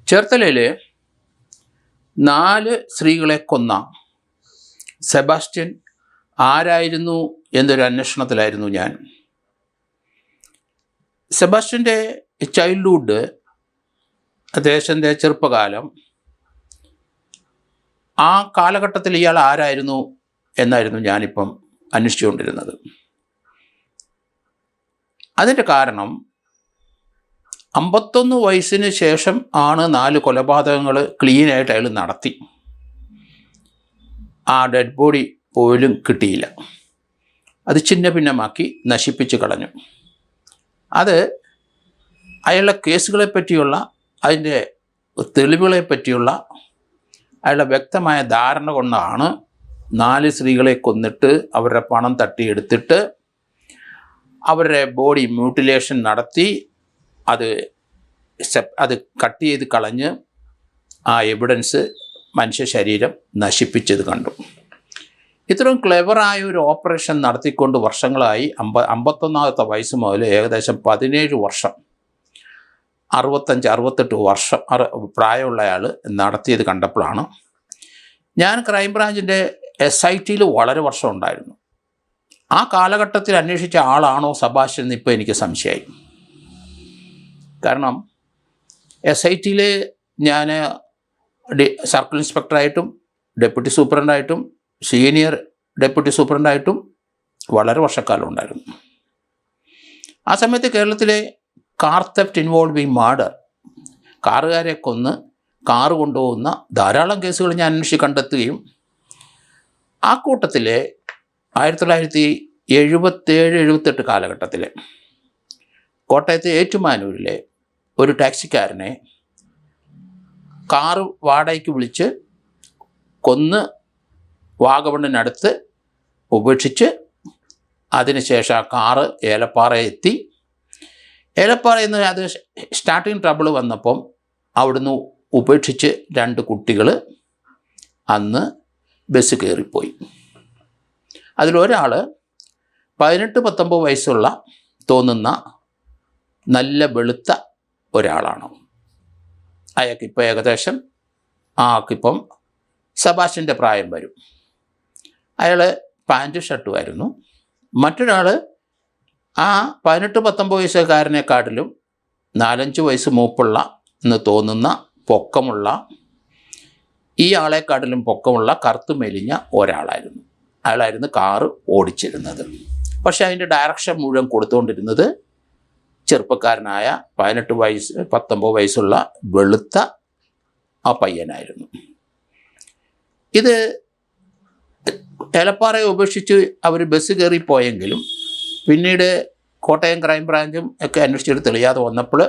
ചേർത്തലയിൽ 4 സ്ത്രീകളെ കൊന്ന സെബാസ്റ്റ്യൻ ആരായിരുന്നു എന്നൊരു അന്വേഷണത്തിലായിരുന്നു ഞാൻ. സെബാസ്റ്റ്യൻ്റെ ചൈൽഡ്ഹുഡ്, അദ്ദേഹത്തിൻ്റെ ചെറുപ്പകാലം, ആ കാലഘട്ടത്തിൽ ഇയാൾ ആരായിരുന്നു എന്നായിരുന്നു ഞാനിപ്പം അന്വേഷിച്ചുകൊണ്ടിരുന്നത്. അതിൻ്റെ കാരണം 51 വയസ്സിന് ശേഷം ആണ് 4 കൊലപാതകങ്ങൾ ക്ലീനായിട്ട് അയാൾ നടത്തി. ആ ഡെഡ് ബോഡി പോലും കിട്ടിയില്ല. അത് ചിന്ന ഭിന്നമാക്കി നശിപ്പിച്ച് കളഞ്ഞു. അത് അയാളുടെ കേസുകളെ പറ്റിയുള്ള, അതിൻ്റെ തെളിവുകളെ പറ്റിയുള്ള അയാളുടെ വ്യക്തമായ ധാരണ കൊണ്ടാണ് 4 സ്ത്രീകളെ കൊന്നിട്ട് അവരുടെ പണം തട്ടിയെടുത്തിട്ട് അവരുടെ ബോഡി മ്യൂട്ടിലേഷൻ നടത്തി അത് കട്ട് ചെയ്ത് കളഞ്ഞ് ആ എവിഡൻസ് മനുഷ്യ ശരീരം നശിപ്പിച്ചത് കണ്ടു. ഇത്രയും ക്ലെവറായ ഒരു ഓപ്പറേഷൻ നടത്തിക്കൊണ്ട് വർഷങ്ങളായി 51ാമത്തെ വയസ്സ് മുതൽ ഏകദേശം 17 വർഷം, 65-68 വർഷം പ്രായമുള്ള അയാൾ നടത്തിയത് കണ്ടപ്പോഴാണ് ഞാൻ ക്രൈംബ്രാഞ്ചിൻ്റെ SITയിൽ വളരെ വർഷം ഉണ്ടായിരുന്നു. ആ കാലഘട്ടത്തിൽ അന്വേഷിച്ച ആളാണോ സെബാസ്റ്റ്യൻ എന്ന് ഇപ്പോൾ എനിക്ക് സംശയമായി. കാരണം SITയിൽ ഞാൻ സർക്കിൾ ഇൻസ്പെക്ടറായിട്ടും ഡെപ്യൂട്ടി സൂപ്രണ്ടായിട്ടും സീനിയർ ഡെപ്യൂട്ടി സൂപ്രണ്ടായിട്ടും വളരെ വർഷക്കാലം ഉണ്ടായിരുന്നു. ആ സമയത്ത് കേരളത്തിലെ കാർ തെഫ്റ്റ് ഇൻവോൾവിങ് മർഡർ, കാറുകാരെ കൊന്ന് കാറ് കൊണ്ടുപോകുന്ന ധാരാളം കേസുകൾ ഞാൻ അന്വേഷിച്ച് കണ്ടെത്തുകയും ആ കൂട്ടത്തിലെ 1977-78 കാലഘട്ടത്തിൽ കോട്ടയത്തെ ഏറ്റുമാനൂരിലെ ഒരു ടാക്സിക്കാരനെ കാറ് വാടകയ്ക്ക് വിളിച്ച് കൊന്ന് വാഗമണ്ണിനടുത്ത് ഉപേക്ഷിച്ച് അതിനുശേഷം ആ കാറ് ഏലപ്പാറ എത്തി. ഏലപ്പാറയിൽ നിന്ന് അത് സ്റ്റാർട്ടിങ് ട്രബിൾ വന്നപ്പം അവിടുന്ന് ഉപേക്ഷിച്ച് 2 കുട്ടികൾ അന്ന് ബസ് കയറിപ്പോയി. അതിലൊരാൾ 18-19 വയസ്സുള്ള തോന്നുന്ന നല്ല വെളുത്ത ഒരാളാണ്. അയാൾക്കിപ്പോൾ ഏകദേശം ആൾക്കിപ്പം സെബാസ്റ്റ്യൻ്റെ പ്രായം വരും. അയാൾ പാൻറ്റും ഷർട്ടുമായിരുന്നു. മറ്റൊരാൾ ആ 18-19 വയസ്സുകാരനെക്കാട്ടിലും 4-5 വയസ്സ് മൂപ്പുള്ള എന്ന് തോന്നുന്ന പൊക്കമുള്ള, ഈ ആളെക്കാട്ടിലും പൊക്കമുള്ള കറുത്തു മെലിഞ്ഞ ഒരാളായിരുന്നു. അയാളായിരുന്നു കാറ് ഓടിച്ചിരുന്നത്. പക്ഷെ അതിൻ്റെ ഡയറക്ഷൻ മുഴുവൻ കൊടുത്തുകൊണ്ടിരുന്നത് ചെറുപ്പക്കാരനായ 18-19 വയസ്സുള്ള വെളുത്ത ആ പയ്യനായിരുന്നു. ഇത് ഏലപ്പാറയെ ഉപേക്ഷിച്ച് അവർ ബസ് കയറിപ്പോയെങ്കിലും പിന്നീട് കോട്ടയം ക്രൈംബ്രാഞ്ചും ഒക്കെ അന്വേഷിച്ചിട്ട് തെളിയാതെ വന്നപ്പോൾ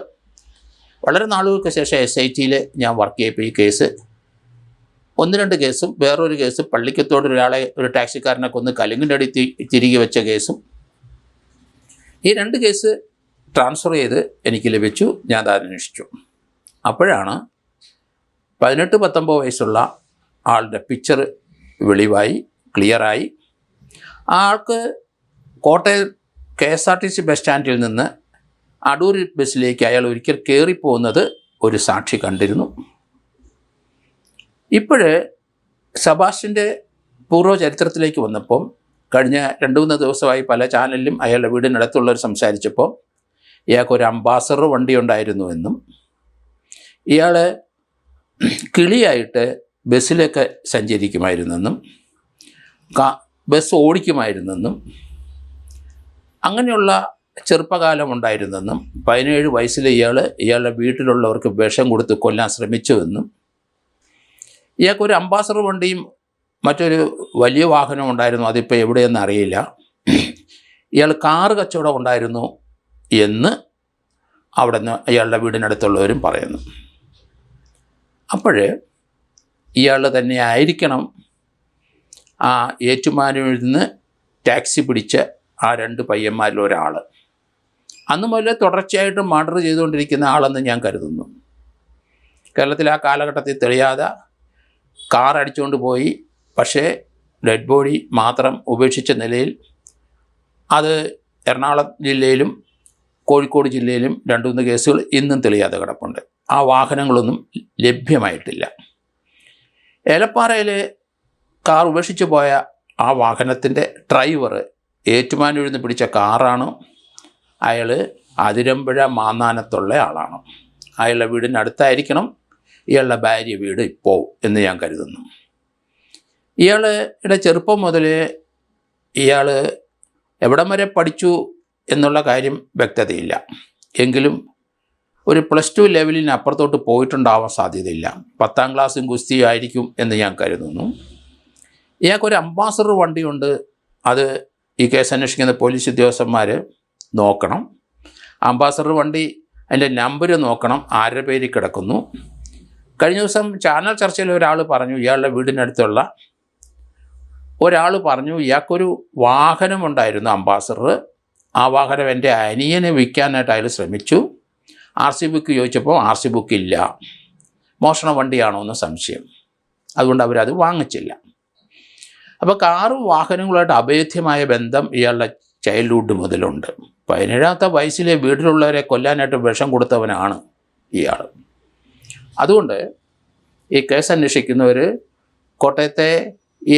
വളരെ നാളുകൾക്ക് ശേഷം SITയിൽ ഞാൻ വർക്ക് ചെയ്യപ്പോൾ ഈ കേസ് 1-2 കേസും വേറൊരു കേസ് പള്ളിക്കത്തോട് ഒരു ടാക്സിക്കാരനെ കൊന്ന് കലുങ്ങിൻ്റെ അടി തിരികെ വെച്ച കേസും, ഈ 2 കേസ് ട്രാൻസ്ഫർ ചെയ്ത് എനിക്ക് ലഭിച്ചു. ഞാൻ അത് അന്വേഷിച്ചു. അപ്പോഴാണ് 18-19 വയസ്സുള്ള ആളുടെ പിക്ചർ വെളിവായി, ക്ലിയറായി. ആ ആൾക്ക് കോട്ടയം KSRTC ബസ് സ്റ്റാൻഡിൽ നിന്ന് അടൂർ ബസ്സിലേക്ക് അയാൾ ഒരിക്കൽ കയറിപ്പോകുന്നത് ഒരു സാക്ഷി കണ്ടിരുന്നു. ഇപ്പോഴ് സെബാസ്റ്റ്യൻ്റെ പൂർവ്വ ചരിത്രത്തിലേക്ക് വന്നപ്പോൾ കഴിഞ്ഞ 2-3 ദിവസമായി പല ചാനലിലും അയാളുടെ വീടിനടുത്തുള്ളവർ സംസാരിച്ചപ്പോൾ ഇയാൾക്കൊരു അംബാസഡർ വണ്ടി ഉണ്ടായിരുന്നുവെന്നും ഇയാൾ കിളിയായിട്ട് ബസ്സിലൊക്കെ സഞ്ചരിക്കുമായിരുന്നെന്നും ബസ് ഓടിക്കുമായിരുന്നെന്നും അങ്ങനെയുള്ള ചെറുപ്പകാലം ഉണ്ടായിരുന്നെന്നും 17 വയസ്സിൽ ഇയാളുടെ വീട്ടിലുള്ളവർക്ക് വിഷം കൊടുത്ത് കൊല്ലാൻ ശ്രമിച്ചുവെന്നും ഇയാൾക്കൊരു അംബാസഡർ വണ്ടിയും മറ്റൊരു വലിയ വാഹനം ഉണ്ടായിരുന്നു, അതിപ്പോൾ എവിടെയെന്ന് അറിയില്ല, ഇയാൾ കാറ് കച്ചവടം ഉണ്ടായിരുന്നു എന്ന് അവിടെ നിന്ന് അയാളുടെ വീടിനടുത്തുള്ളവരും പറയുന്നു. അപ്പോൾ ഇയാൾ തന്നെ ആയിരിക്കണം ആ ഏറ്റുമാനൂരിൽ നിന്ന് ടാക്സി പിടിച്ച ആ 2 പയ്യന്മാരിൽ ഒരാൾ. അന്ന് മുതൽ തുടർച്ചയായിട്ട് മർഡർ ചെയ്തുകൊണ്ടിരിക്കുന്ന ആളെന്ന് ഞാൻ കരുതുന്നു. കേരളത്തിൽ ആ കാലഘട്ടത്തിൽ തെളിയാതെ കാർ അടിച്ചുകൊണ്ട് പോയി, പക്ഷേ ഡെഡ് ബോഡി മാത്രം ഉപേക്ഷിച്ച നിലയിൽ അത് എറണാകുളം ജില്ലയിലും കോഴിക്കോട് ജില്ലയിലും 2-3 കേസുകൾ ഇന്നും തെളിയാതെ കിടപ്പുണ്ട്. ആ വാഹനങ്ങളൊന്നും ലഭ്യമായിട്ടില്ല. ഏലപ്പാറയിൽ കാർ ഉപേക്ഷിച്ച് പോയ ആ വാഹനത്തിൻ്റെ ഡ്രൈവർ ഏറ്റുമാനൂരിൽ നിന്ന് പിടിച്ച കാറാണ്. അയാൾ അതിരമ്പുഴ മാന്നാനത്തുള്ള ആളാണ്. അയാളുടെ വീടിനടുത്തായിരിക്കണം ഇയാളുടെ ഭാര്യ വീട് ഇപ്പോൾ എന്ന് ഞാൻ കരുതുന്നു. ഇയാളുടെ ചെറുപ്പം മുതൽ ഇയാൾ എവിടം വരെ പഠിച്ചു എന്നുള്ള കാര്യം വ്യക്തതയില്ല. എങ്കിലും ഒരു +2 ലെവലിന് അപ്പുറത്തോട്ട് പോയിട്ടുണ്ടാവാൻ സാധ്യതയില്ല. 10ാം ക്ലാസ്സും ഗുസ്തിയും ആയിരിക്കും എന്ന് ഞാൻ കരുതുന്നു. ഇയാൾക്കൊരു അംബാസഡർ വണ്ടിയുണ്ട്. അത് ഈ കേസ് അന്വേഷിക്കുന്ന പോലീസ് ഉദ്യോഗസ്ഥന്മാർ നോക്കണം. അംബാസഡർ വണ്ടി അതിൻ്റെ നമ്പർ നോക്കണം, ആരുടെ പേരിൽ കിടക്കുന്നു. കഴിഞ്ഞ ദിവസം ചാനൽ ചർച്ചയിൽ ഒരാൾ പറഞ്ഞു, ഇയാളുടെ വീടിനടുത്തുള്ള ഒരാൾ പറഞ്ഞു ഇയാൾക്കൊരു വാഹനമുണ്ടായിരുന്നു അംബാസഡർ. ആ വാഹനം എൻ്റെ അനിയനെ വിൽക്കാനായിട്ട് അയാൾ ശ്രമിച്ചു. RC ബുക്ക് ചോദിച്ചപ്പോൾ RC ബുക്ക് ഇല്ല, മോഷണ വണ്ടിയാണോ എന്ന് സംശയം. അതുകൊണ്ട് അവരത് വാങ്ങിച്ചില്ല. അപ്പോൾ കാറും വാഹനങ്ങളുമായിട്ട് അഭേദ്യമായ ബന്ധം ഇയാളുടെ ചൈൽഡ്ഹുഡ് മുതലുണ്ട്. 17ാമത്തെ വയസ്സിലെ വീട്ടിലുള്ളവരെ കൊല്ലാനായിട്ട് വിഷം കൊടുത്തവനാണ് ഇയാൾ. അതുകൊണ്ട് ഈ കേസ് അന്വേഷിക്കുന്നവർ കോട്ടയത്തെ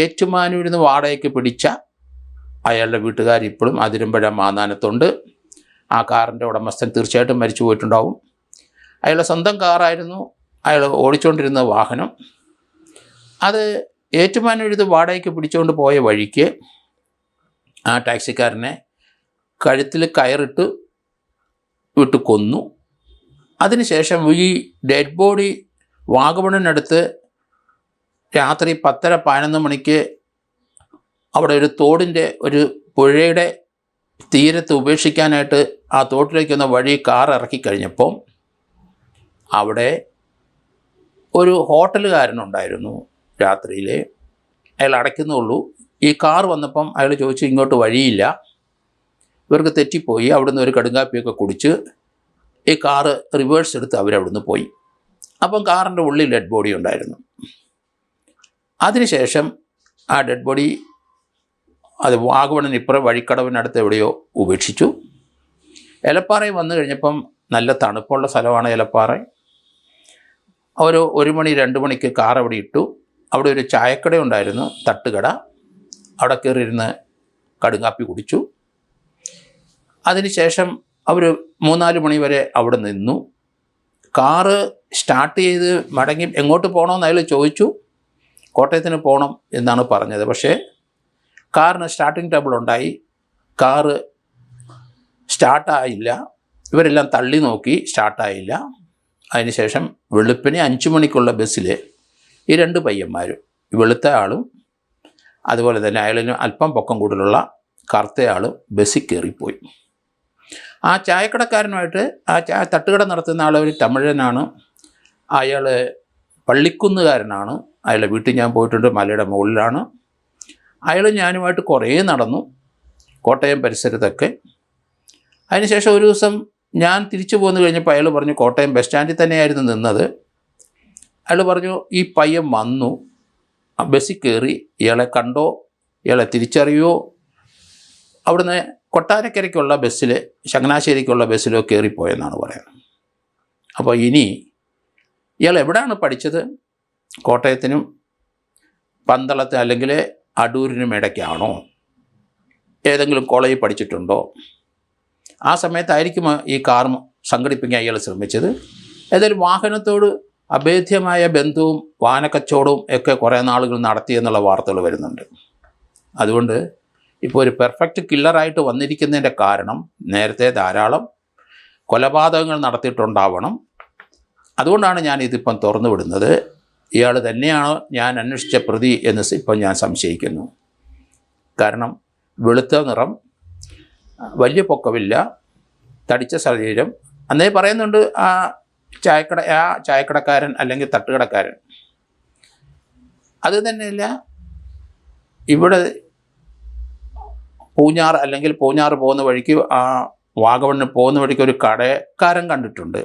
ഏറ്റുമാനൂരിൽ നിന്ന് വാടകയ്ക്ക് പിടിച്ച അയാളുടെ വീട്ടുകാർ ഇപ്പോഴും അതിരമ്പുഴ മാന്നാനത്തുണ്ട്. ആ കാറിൻ്റെ ഉടമസ്ഥൻ തീർച്ചയായിട്ടും മരിച്ചു പോയിട്ടുണ്ടാവും. അയാളുടെ സ്വന്തം കാറായിരുന്നു അയാൾ ഓടിച്ചുകൊണ്ടിരുന്ന വാഹനം. അത് ഏറ്റുമാനൂരിൽ നിന്ന് വാടകയ്ക്ക് പിടിച്ചുകൊണ്ട് പോയ വഴിക്ക് ആ ടാക്സിക്കാരനെ കഴുത്തിൽ കയറിട്ട് വിട്ട് കൊന്നു. അതിനുശേഷം ഈ ഡെഡ് ബോഡി വാഗമണിനടുത്ത് രാത്രി 10:30-11 മണിക്ക് അവിടെ ഒരു തോടിൻ്റെ ഒരു പുഴയുടെ തീരത്ത് ഉപേക്ഷിക്കാനായിട്ട് ആ തോട്ടിലേക്കൊന്ന വഴി കാർ ഇറക്കി കഴിഞ്ഞപ്പോൾ അവിടെ ഒരു ഹോട്ടലുകാരനുണ്ടായിരുന്നു. രാത്രിയിൽ അയാൾ അടയ്ക്കുന്നുള്ളൂ. ഈ കാർ വന്നപ്പം അയാൾ ചോദിച്ചു, ഇങ്ങോട്ട് വഴിയില്ല. ഇവർക്ക് തെറ്റിപ്പോയി. അവിടുന്ന് ഒരു കടുങ്കാപ്പിയൊക്കെ കുടിച്ച് ഈ കാറ് റിവേഴ്സ് എടുത്ത് അവരവിടുന്ന് പോയി. അപ്പം കാറിൻ്റെ ഉള്ളിൽ ഡെഡ് ബോഡി ഉണ്ടായിരുന്നു. അതിനുശേഷം ആ ഡെഡ് ബോഡി അത് വാഗമണിന് ഇപ്പുറം വഴിക്കടവിനടുത്ത് എവിടെയോ ഉപേക്ഷിച്ചു. ഏലപ്പാറയിൽ വന്നു കഴിഞ്ഞപ്പം നല്ല തണുപ്പുള്ള സ്ഥലമാണ് ഏലപ്പാറ. ഒരു 1 മണി 2 മണിക്ക് കാർ അവിടെ ഇട്ടു. അവിടെ ഒരു ചായക്കട ഉണ്ടായിരുന്നു, തട്ടുകട. അവിടെ കയറിയിരുന്ന് കടുങ്കാപ്പി കുടിച്ചു. അതിനുശേഷം അവർ 3-4 മണി വരെ അവിടെ നിന്നു. കാറ് സ്റ്റാർട്ട് ചെയ്ത് മടങ്ങി എങ്ങോട്ട് പോകണമെന്ന് അയാൾ ചോദിച്ചു. കോട്ടയത്തിന് പോകണം എന്നാണ് പറഞ്ഞത്. പക്ഷേ കാറിന് സ്റ്റാർട്ടിംഗ് ട്രബിൾ ഉണ്ടായി. കാറ് സ്റ്റാർട്ടായില്ല. ഇവരെല്ലാം തള്ളി നോക്കി, സ്റ്റാർട്ടായില്ല. അതിനുശേഷം വെളുപ്പിനെ 5 മണിക്കുള്ള ബസ്സിൽ ഈ 2 പയ്യന്മാരും, വെളുത്ത ആളും അതുപോലെ തന്നെ അയാളിന് അല്പം പൊക്കം കൂടുതലുള്ള കറുത്ത ആളും ബസ്സിൽ കയറിപ്പോയി. ആ ചായക്കടക്കാരനുമായിട്ട് ആ തട്ടുകട നടത്തുന്ന ആൾ ഒരു തമിഴനാണ്. അയാൾ പള്ളിക്കുന്നുകാരനാണ്. അയാളുടെ വീട്ടിൽ ഞാൻ പോയിട്ടുണ്ട്, മലയുടെ മുകളിലാണ്. അയാൾ ഞാനുമായിട്ട് കുറേ നടന്നു കോട്ടയം പരിസരത്തൊക്കെ. അതിനുശേഷം ഒരു ദിവസം ഞാൻ തിരിച്ചു പോന്നു കഴിഞ്ഞപ്പോൾ അയാൾ പറഞ്ഞു, കോട്ടയം ബസ് സ്റ്റാൻഡിൽ തന്നെയായിരുന്നു നിന്നത്. അയാൾ പറഞ്ഞു, ഈ പയ്യൻ വന്നു, ബസ്സിൽ കയറി, ഇയാളെ കണ്ടോ, ഇയാളെ തിരിച്ചറിയുമോ? അവിടുന്ന് കൊട്ടാരക്കരയ്ക്കുള്ള ബസ്സിൽ, ചങ്ങനാശ്ശേരിക്കുള്ള ബസ്സിലോ കയറിപ്പോയെന്നാണ് പറയുന്നത്. അപ്പോൾ ഇനി ഇയാൾ എവിടെയാണ് പഠിച്ചത്? കോട്ടയത്തിനും പന്തളത്ത് അല്ലെങ്കിൽ അടൂരിനും ഇടയ്ക്കാണോ? ഏതെങ്കിലും കോളേജിൽ പഠിച്ചിട്ടുണ്ടോ? ആ സമയത്തായിരിക്കും ഈ കാർ സംഘടിപ്പിക്കാൻ അയാൾ ശ്രമിച്ചത്. ഏതായാലും വാഹനത്തോട് അഭേദ്യമായ ബന്ധവും വാഹനക്കച്ചവടവും ഒക്കെ കുറേ നാളുകൾ നടത്തിയെന്നുള്ള വാർത്തകൾ വരുന്നുണ്ട്. അതുകൊണ്ട് ഇപ്പോൾ ഒരു പെർഫെക്റ്റ് കില്ലറായിട്ട് വന്നിരിക്കുന്നതിൻ്റെ കാരണം നേരത്തെ ധാരാളം കൊലപാതകങ്ങൾ നടത്തിയിട്ടുണ്ടാവണം. അതുകൊണ്ടാണ് ഞാൻ ഇതിപ്പം തുറന്നു വിടുന്നത്. ഇയാൾ തന്നെയാണ് ഞാൻ അന്വേഷിച്ച പ്രതി എന്ന് ഇപ്പം ഞാൻ സംശയിക്കുന്നു. കാരണം വെളുത്ത നിറം, വലിയ പൊക്കമില്ല, തടിച്ച ശരീരം. അന്നേ പറയുന്നുണ്ട് ആ ചായക്കടക്കാരൻ അല്ലെങ്കിൽ തട്ടുകടക്കാരൻ. അത് തന്നെയല്ല, ഇവിടെ പൂഞ്ഞാർ അല്ലെങ്കിൽ പൂഞ്ഞാർ പോകുന്ന വഴിക്ക്, ആ വാഗമണ്ണിന് പോകുന്ന വഴിക്ക് ഒരു കടക്കാരൻ കണ്ടിട്ടുണ്ട്.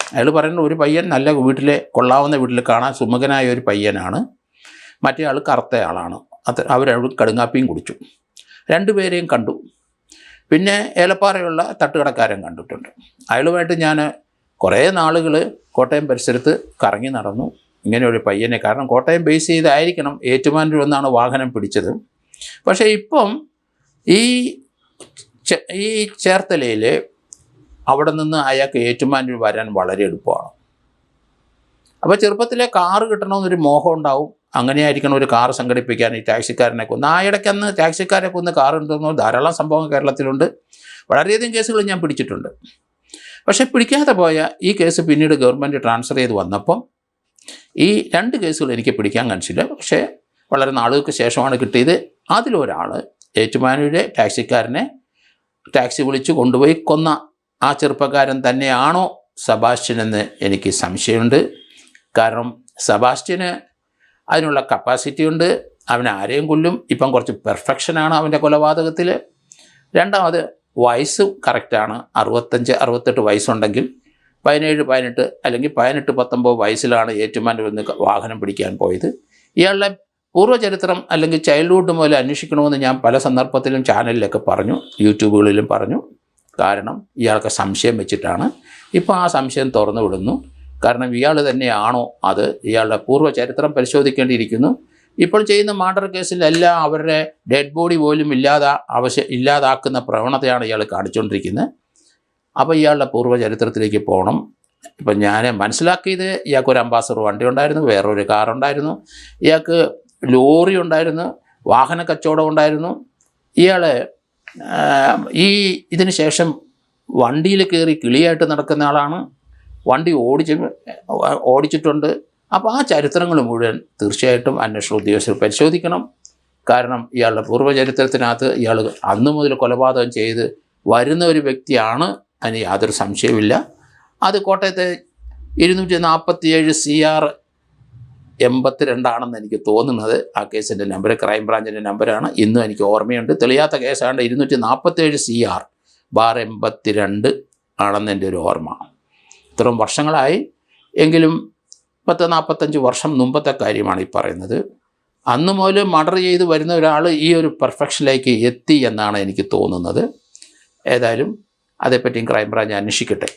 അയാൾ പറയുന്നത് ഒരു പയ്യൻ നല്ല വീട്ടിലെ കൊള്ളാവുന്ന വീട്ടിൽ കാണാൻ സുമുഖനായ ഒരു പയ്യനാണ്, മറ്റേ ആൾ കറുത്ത ആളാണ്. അവരവിടെ കടുങ്ങാപ്പിയും കുടിച്ചു. 2 പേരെയും കണ്ടു. പിന്നെ ഏലപ്പാറയുള്ള തട്ടുകടക്കാരൻ കണ്ടിട്ടുണ്ട്. അയാളുമായിട്ട് ഞാൻ കുറേ നാളുകൾ കോട്ടയം പരിസരത്ത് കറങ്ങി നടന്നു ഇങ്ങനെ ഒരു പയ്യനെ. കാരണം കോട്ടയം ബേസ് ചെയ്തായിരിക്കണം ഏറ്റുമാനൂർ ഒന്നാണ് വാഹനം പിടിച്ചത്. പക്ഷേ ഇപ്പം ഈ ചേർത്തലയിൽ അവിടെ നിന്ന് അയാൾക്ക് ഏറ്റുമാനൂർ വരാൻ വളരെ എളുപ്പമാണ്. അപ്പോൾ ചെറുപ്പത്തിലെ കാറ് കിട്ടണമെന്നൊരു മോഹം ഉണ്ടാവും. അങ്ങനെയായിരിക്കണം ഒരു കാറ് സംഘടിപ്പിക്കാൻ ഈ ടാക്സിക്കാരനെ കൊന്ന്. ആ ഇടയ്ക്കന്ന് ടാക്സിക്കാരെ കൊന്ന് കാറുണ്ടെന്നോ ധാരാളം സംഭവം കേരളത്തിലുണ്ട്. വളരെയധികം കേസുകൾ ഞാൻ പിടിച്ചിട്ടുണ്ട്. പക്ഷേ പിടിക്കാതെ പോയ ഈ കേസ് പിന്നീട് ഗവൺമെൻറ് ട്രാൻസ്ഫർ ചെയ്ത് വന്നപ്പം ഈ 2 കേസുകൾ എനിക്ക് പിടിക്കാൻ കാണിച്ചില്ല. പക്ഷേ വളരെ നാളുകൾക്ക് ശേഷമാണ് കിട്ടിയത്. അതിലൊരാൾ ഏറ്റുമാനൂരെ ടാക്സിക്കാരനെ ടാക്സി വിളിച്ച് കൊണ്ടുപോയി കൊന്ന ആ ചെറുപ്പക്കാരൻ തന്നെയാണോ സെബാസ്റ്റ്യൻ എന്ന് എനിക്ക് സംശയമുണ്ട്. കാരണം സെബാസ്റ്റ്യന് അതിനുള്ള കപ്പാസിറ്റി ഉണ്ട്. അവൻ ആരെയും കൊല്ലും. ഇപ്പം കുറച്ച് പെർഫെക്ഷനാണ് അവൻ്റെ കൊലപാതകത്തിൽ. രണ്ടാമത് വയസ്സും കറക്റ്റാണ്. 65-68 വയസ്സുണ്ടെങ്കിൽ 17-18 അല്ലെങ്കിൽ 18-19 വയസ്സിലാണ് ഏറ്റുമാനൂരിൽ നിന്ന് വാഹനം പിടിക്കാൻ പോയത്. ഇയാളുടെ പൂർവ്വചരിത്രം അല്ലെങ്കിൽ ചൈൽഡ്ഹുഡ് മുതൽ അന്വേഷിക്കണമെന്ന് ഞാൻ പല സന്ദർഭത്തിലും ചാനലിലൊക്കെ പറഞ്ഞു, യൂട്യൂബുകളിലും പറഞ്ഞു. കാരണം ഇയാൾക്ക് സംശയം വെച്ചിട്ടാണ്. ഇപ്പോൾ ആ സംശയം തുറന്നു വിടുന്നു. കാരണം ഇയാൾ തന്നെയാണോ അത്? ഇയാളുടെ പൂർവ്വചരിത്രം പരിശോധിക്കേണ്ടിയിരിക്കുന്നു. ഇപ്പോൾ ചെയ്യുന്ന മർഡർ കേസിലെല്ലാം അവരുടെ ഡെഡ് ബോഡി പോലും ഇല്ലാതാക്കുന്ന പ്രവണതയാണ് ഇയാൾ കാണിച്ചുകൊണ്ടിരിക്കുന്നത്. അപ്പോൾ ഇയാളുടെ പൂർവ്വചരിത്രത്തിലേക്ക് പോകണം. ഇപ്പം ഞാൻ മനസ്സിലാക്കിയത് ഇയാൾക്കൊരു അംബാസഡർ വണ്ടി ഉണ്ടായിരുന്നു, വേറൊരു കാറുണ്ടായിരുന്നു, ഇയാൾക്ക് ലോറി ഉണ്ടായിരുന്നു, വാഹന കച്ചവടം ഉണ്ടായിരുന്നു. ഇയാൾ ഇതിന് ശേഷം വണ്ടിയിൽ കയറി കിളിയായിട്ട് നടക്കുന്ന ആളാണ്. വണ്ടി ഓടിച്ചിട്ടുണ്ട്. അപ്പോൾ ആ ചരിത്രങ്ങൾ മുഴുവൻ തീർച്ചയായിട്ടും അന്വേഷണ ഉദ്യോഗസ്ഥർ പരിശോധിക്കണം. കാരണം ഇയാളുടെ പൂർവ്വചരിത്രത്തിനകത്ത് ഇയാൾ അന്നു മുതൽ കൊലപാതകം ചെയ്ത് വരുന്ന ഒരു വ്യക്തിയാണ്, അതിന് യാതൊരു സംശയവുമില്ല. അത് കോട്ടയത്തെ 247 CR 82 എനിക്ക് തോന്നുന്നത്. ആ കേസിൻ്റെ നമ്പർ ക്രൈംബ്രാഞ്ചിൻ്റെ നമ്പറാണ്. ഇന്നും എനിക്ക് ഓർമ്മയുണ്ട്. തെളിയാത്ത കേസാണ്ട് 247 CR 82 ആണെന്ന് എൻ്റെ ഒരു ഓർമ്മ. ഇത്രയും വർഷങ്ങളായി എങ്കിലും 40-45 വർഷം മുമ്പത്തെ കാര്യമാണ് ഈ പറയുന്നത്. അന്ന് മുതൽ മർഡർ ചെയ്ത് വരുന്ന ഒരാൾ ഈ ഒരു പെർഫെക്ഷനിലേക്ക് എത്തി എന്നാണ് എനിക്ക് തോന്നുന്നത്. ഏതായാലും അതേപ്പറ്റിയും ക്രൈംബ്രാഞ്ച് അന്വേഷിക്കട്ടെ.